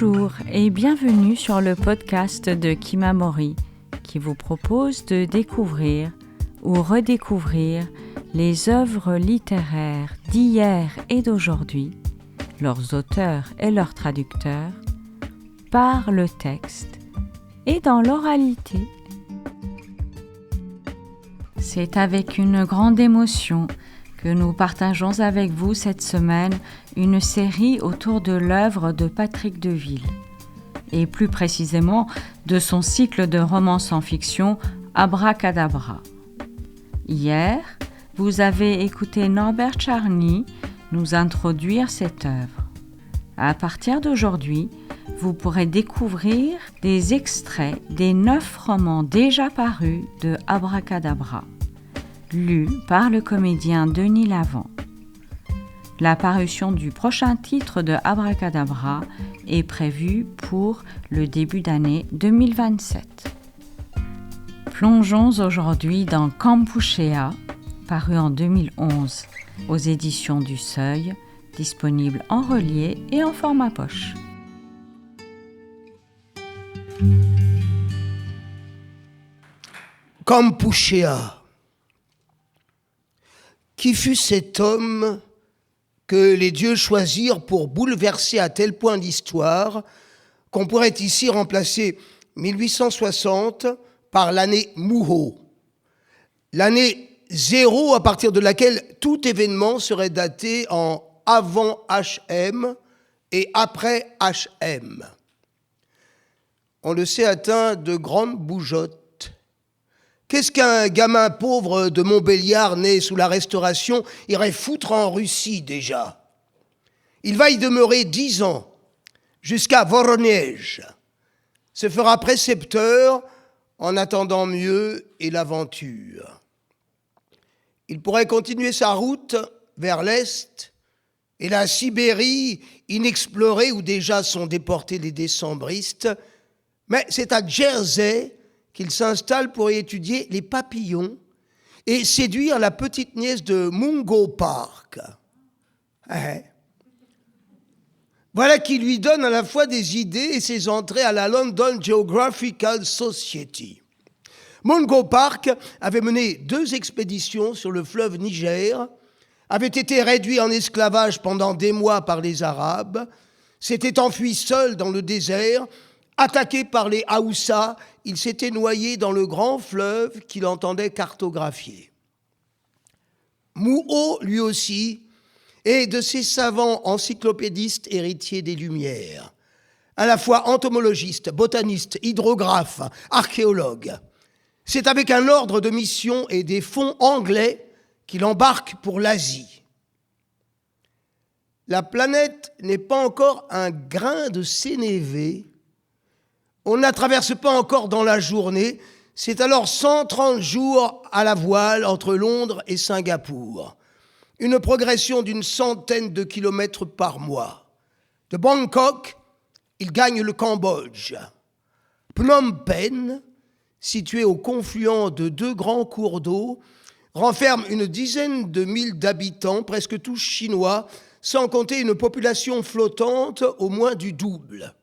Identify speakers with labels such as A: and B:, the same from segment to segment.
A: Bonjour et bienvenue sur le podcast de Kimamori qui vous propose de découvrir ou redécouvrir les œuvres littéraires d'hier et d'aujourd'hui, leurs auteurs et leurs traducteurs, par le texte et dans l'oralité. C'est avec une grande émotion que nous partageons avec vous cette semaine une série autour de l'œuvre de Patrick Deville, et plus précisément de son cycle de romans sans fiction Abracadabra. Hier, vous avez écouté Norbert Charny nous introduire cette œuvre. À partir d'aujourd'hui, vous pourrez découvrir des extraits des 9 romans déjà parus de Abracadabra, lus par le comédien Denis Lavant. La parution du prochain titre de Abracadabra est prévue pour le début d'année 2027. Plongeons aujourd'hui dans Kampuchea, paru en 2011 aux éditions du Seuil, disponible en relié et en format poche.
B: Kampuchea. Qui fut cet homme que les dieux choisirent pour bouleverser à tel point l'histoire qu'on pourrait ici remplacer 1860 par l'année Muho, l'année 0 à partir de laquelle tout événement serait daté en avant HM et après HM. On le sait atteint de grandes bougeottes. Qu'est-ce qu'un gamin pauvre de Montbéliard né sous la Restauration irait foutre en Russie déjà? Il va y demeurer 10 ans, jusqu'à Voronej. Se fera précepteur en attendant mieux et l'aventure. Il pourrait continuer sa route vers l'Est et la Sibérie inexplorée où déjà sont déportés les décembristes, mais c'est à Jersey qu'il s'installe pour y étudier les papillons et séduire la petite nièce de Mungo Park. Voilà qui lui donne à la fois des idées et ses entrées à la London Geographical Society. Mungo Park avait mené 2 expéditions sur le fleuve Niger, avait été réduit en esclavage pendant des mois par les Arabes, s'était enfui seul dans le désert. Attaqué par les Haoussa, il s'était noyé dans le grand fleuve qu'il entendait cartographier. Mouho, lui aussi, est de ces savants encyclopédistes héritiers des Lumières, à la fois entomologiste, botaniste, hydrographe, archéologue. C'est avec un ordre de mission et des fonds anglais qu'il embarque pour l'Asie. La planète n'est pas encore un grain de sénévé. On ne la traverse pas encore dans la journée, c'est alors 130 jours à la voile entre Londres et Singapour. Une progression d'une centaine de kilomètres par mois. De Bangkok, il gagne le Cambodge. Phnom Penh, situé au confluent de 2 grands cours d'eau, renferme une dizaine de milles d'habitants, presque tous chinois, sans compter une population flottante au moins du double.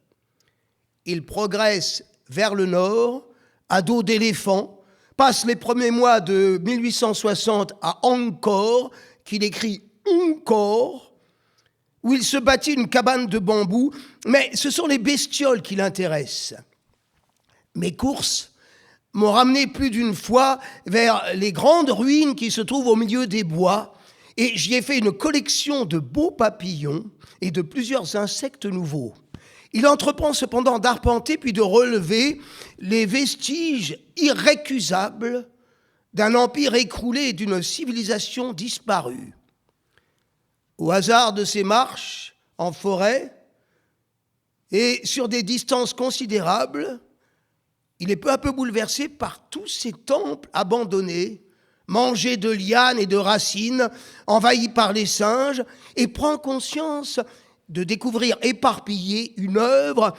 B: Il progresse vers le nord, à dos d'éléphant, passe les premiers mois de 1860 à Angkor, qu'il écrit Angkor, où il se bâtit une cabane de bambou, mais ce sont les bestioles qui l'intéressent. Mes courses m'ont ramené plus d'une fois vers les grandes ruines qui se trouvent au milieu des bois, et j'y ai fait une collection de beaux papillons et de plusieurs insectes nouveaux. Il entreprend cependant d'arpenter puis de relever les vestiges irrécusables d'un empire écroulé et d'une civilisation disparue. Au hasard de ses marches en forêt et sur des distances considérables, il est peu à peu bouleversé par tous ces temples abandonnés, mangés de lianes et de racines, envahis par les singes, et prend conscience de découvrir éparpillée une œuvre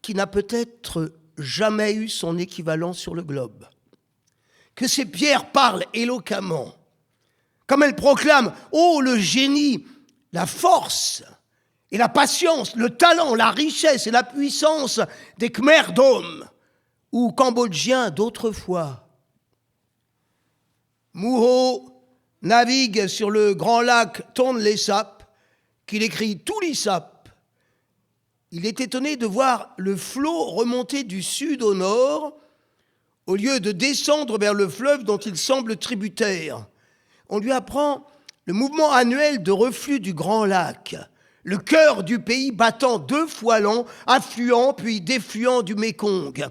B: qui n'a peut-être jamais eu son équivalent sur le globe. Que ces pierres parlent éloquemment, comme elles proclament « Oh, le génie, la force et la patience, le talent, la richesse et la puissance des Khmers d'Om ou Cambodgiens d'autrefois. Muho navigue sur le grand lac Tonle Sap, qu'il écrit Tuli Sap. Il est étonné de voir le flot remonter du sud au nord, au lieu de descendre vers le fleuve dont il semble tributaire. On lui apprend le mouvement annuel de reflux du Grand Lac, le cœur du pays battant 2 fois l'an, affluent puis défluent du Mékong.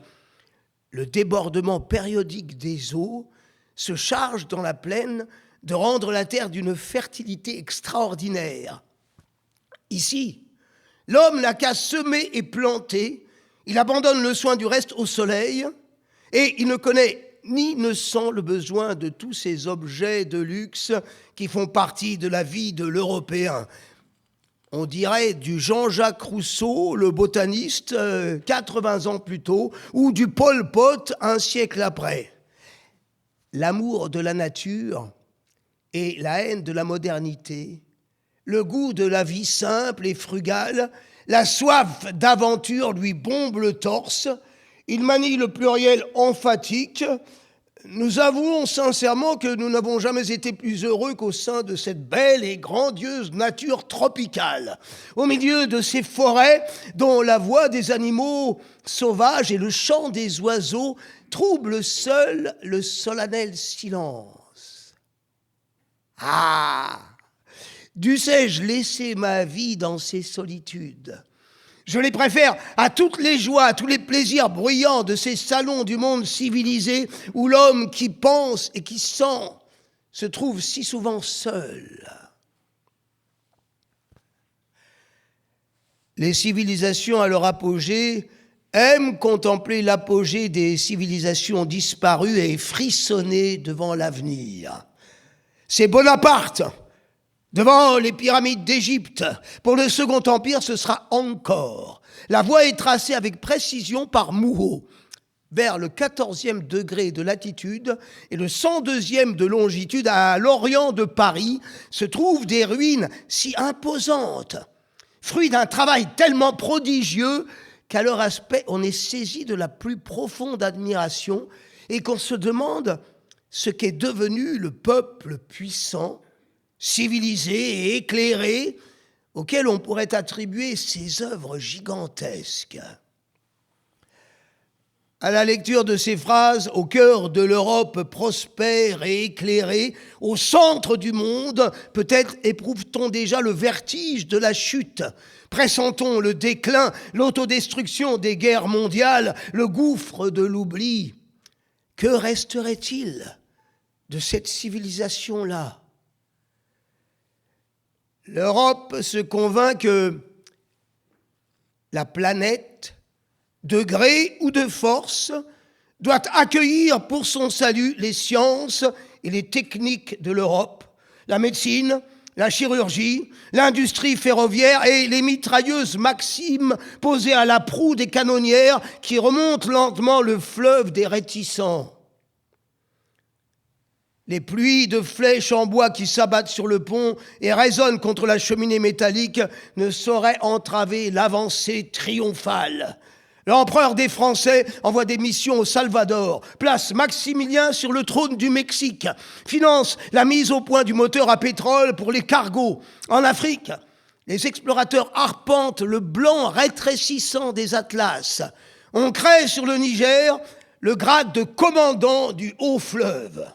B: Le débordement périodique des eaux se charge dans la plaine de rendre la terre d'une fertilité extraordinaire. Ici, l'homme n'a qu'à semer et planter, il abandonne le soin du reste au soleil, et il ne connaît ni ne sent le besoin de tous ces objets de luxe qui font partie de la vie de l'Européen. On dirait du Jean-Jacques Rousseau, le botaniste, 80 ans plus tôt, ou du Pol Pot, un siècle après. L'amour de la nature et la haine de la modernité, le goût de la vie simple et frugale, la soif d'aventure lui bombe le torse. Il manie le pluriel emphatique. Nous avouons sincèrement que nous n'avons jamais été plus heureux qu'au sein de cette belle et grandieuse nature tropicale, au milieu de ces forêts dont la voix des animaux sauvages et le chant des oiseaux troublent seuls le solennel silence. Ah! Dussé-je laisser ma vie dans ces solitudes ? Je les préfère à toutes les joies, à tous les plaisirs bruyants de ces salons du monde civilisé où l'homme qui pense et qui sent se trouve si souvent seul. Les civilisations à leur apogée aiment contempler l'apogée des civilisations disparues et frissonner devant l'avenir. C'est Bonaparte devant les pyramides d'Égypte. Pour le Second Empire, ce sera Angkor. La voie est tracée avec précision par Muho. Vers le 14e degré de latitude et le 102e de longitude, à l'orient de Paris, se trouvent des ruines si imposantes, fruit d'un travail tellement prodigieux qu'à leur aspect, on est saisi de la plus profonde admiration et qu'on se demande ce qu'est devenu le peuple puissant, civilisé et éclairé, auquel on pourrait attribuer ces œuvres gigantesques. À la lecture de ces phrases, au cœur de l'Europe prospère et éclairée, au centre du monde, peut-être éprouve-t-on déjà le vertige de la chute, pressent-on le déclin, l'autodestruction des guerres mondiales, le gouffre de l'oubli. Que resterait-il de cette civilisation-là ? L'Europe se convainc que la planète, de gré ou de force, doit accueillir pour son salut les sciences et les techniques de l'Europe, la médecine, la chirurgie, l'industrie ferroviaire et les mitrailleuses Maxim posées à la proue des canonnières qui remontent lentement le fleuve des réticents. Les pluies de flèches en bois qui s'abattent sur le pont et résonnent contre la cheminée métallique ne sauraient entraver l'avancée triomphale. L'empereur des Français envoie des missions au Salvador, place Maximilien sur le trône du Mexique, finance la mise au point du moteur à pétrole pour les cargos. En Afrique, les explorateurs arpentent le blanc rétrécissant des Atlas. On crée sur le Niger le grade de commandant du Haut-Fleuve.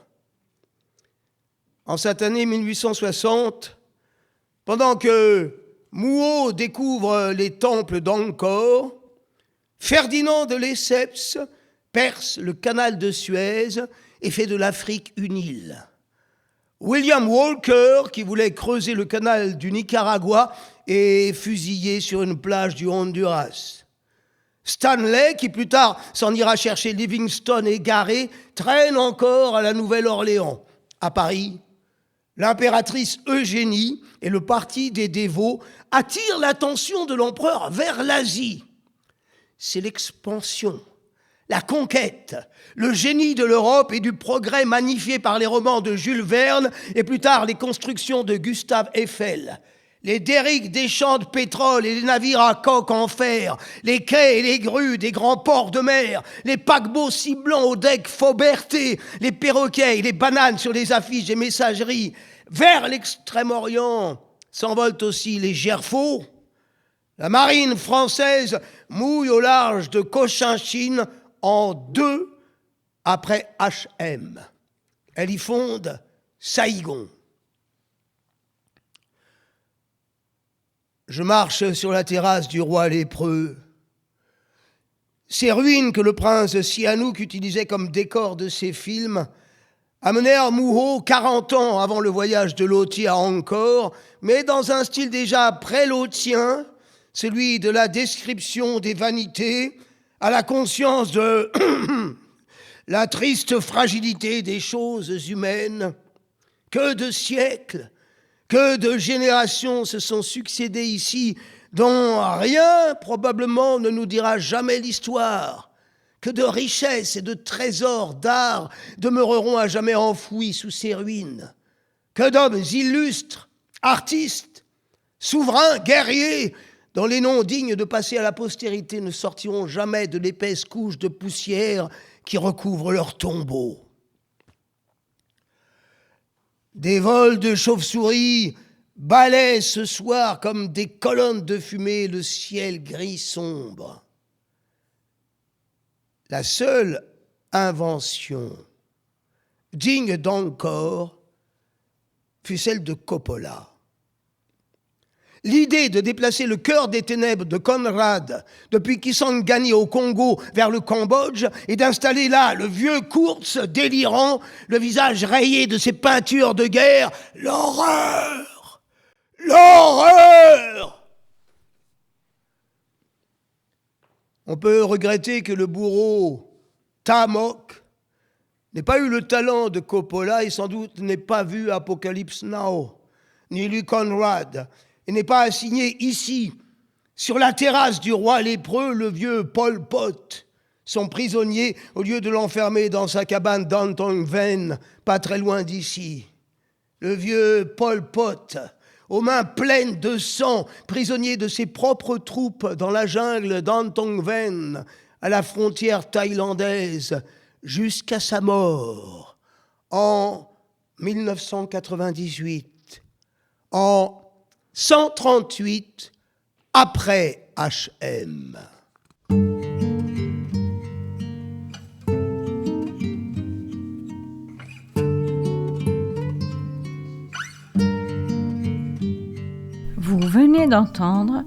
B: En cette année 1860, pendant que Muho découvre les temples d'Angkor, Ferdinand de Lesseps perce le canal de Suez et fait de l'Afrique une île. William Walker, qui voulait creuser le canal du Nicaragua, est fusillé sur une plage du Honduras. Stanley, qui plus tard s'en ira chercher Livingstone égaré, traîne encore à la Nouvelle-Orléans. À Paris, l'impératrice Eugénie et le parti des dévots attirent l'attention de l'empereur vers l'Asie. C'est l'expansion, la conquête, le génie de l'Europe et du progrès magnifié par les romans de Jules Verne et plus tard les constructions de Gustave Eiffel. les derricks des champs de pétrole et les navires à coque en fer, les quais et les grues des grands ports de mer, les paquebots ciblant au deck Fauberté, les perroquets et les bananes sur les affiches des messageries. Vers l'Extrême-Orient s'envolent aussi les gerfaux. La marine française mouille au large de Cochinchine en 2 après HM. Elle y fonde Saïgon. Je marche sur la terrasse du roi lépreux. Ces ruines que le prince Sihanouk utilisait comme décor de ses films amenèrent Mouhot 40 ans avant le voyage de Lothier à Angkor, mais dans un style déjà pré-lotien, celui de la description des vanités, à la conscience de la triste fragilité des choses humaines. Que de siècles, que de générations se sont succédées ici, dont rien probablement ne nous dira jamais l'histoire. Que de richesses et de trésors d'art demeureront à jamais enfouis sous ces ruines. Que d'hommes illustres, artistes, souverains, guerriers, dont les noms dignes de passer à la postérité ne sortiront jamais de l'épaisse couche de poussière qui recouvre leurs tombeaux. Des vols de chauves-souris balaient ce soir comme des colonnes de fumée le ciel gris sombre. La seule invention digne d'Angkor fut celle de Coppola. L'idée de déplacer le cœur des ténèbres de Conrad depuis Kisangani au Congo vers le Cambodge et d'installer là le vieux Kurtz délirant, le visage rayé de ses peintures de guerre. L'horreur! L'horreur! On peut regretter que le bourreau Tamok n'ait pas eu le talent de Coppola et sans doute n'ait pas vu Apocalypse Now, ni lu Conrad, et n'est pas assigné ici, sur la terrasse du roi lépreux, le vieux Pol Pot, son prisonnier, au lieu de l'enfermer dans sa cabane d'Antong Ven, pas très loin d'ici. Le vieux Pol Pot, aux mains pleines de sang, prisonnier de ses propres troupes dans la jungle d'Antong Ven, à la frontière thaïlandaise, jusqu'à sa mort, en 1998, en 138 après HM.
A: Vous venez d'entendre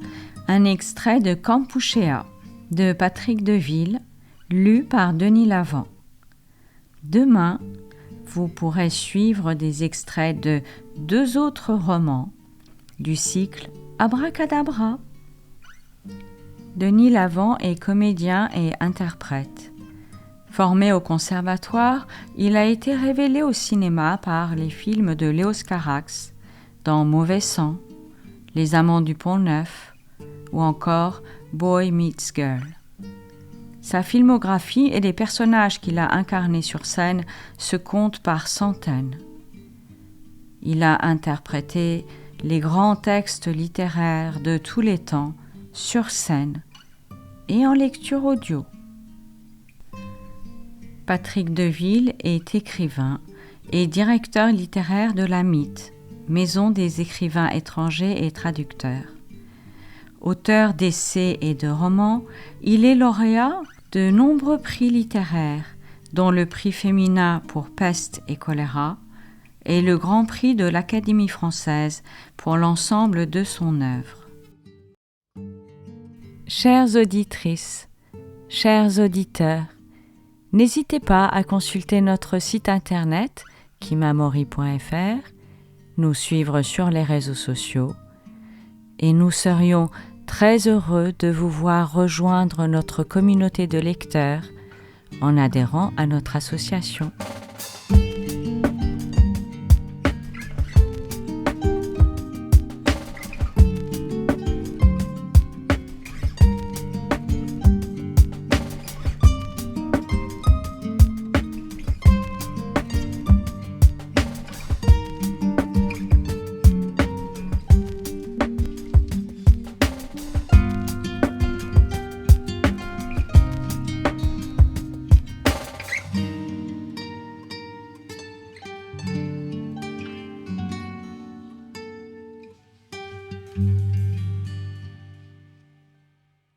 A: un extrait de Kampuchéa de Patrick Deville, lu par Denis Lavant. Demain, vous pourrez suivre des extraits de 2 autres romans du cycle Abracadabra. Denis Lavant est comédien et interprète. Formé au conservatoire, il a été révélé au cinéma par les films de Léos Carax, dans Mauvais sang, Les Amants du Pont-Neuf ou encore Boy Meets Girl. Sa filmographie et les personnages qu'il a incarnés sur scène se comptent par centaines. Il a interprété les grands textes littéraires de tous les temps sur scène et en lecture audio. Patrick Deville est écrivain et directeur littéraire de la MIT, Maison des écrivains étrangers et traducteurs. Auteur d'essais et de romans, il est lauréat de nombreux prix littéraires, dont le prix Femina pour Peste et choléra, et le Grand Prix de l'Académie française pour l'ensemble de son œuvre. Chères auditrices, chers auditeurs, n'hésitez pas à consulter notre site internet kimamori.fr, nous suivre sur les réseaux sociaux, et nous serions très heureux de vous voir rejoindre notre communauté de lecteurs en adhérant à notre association.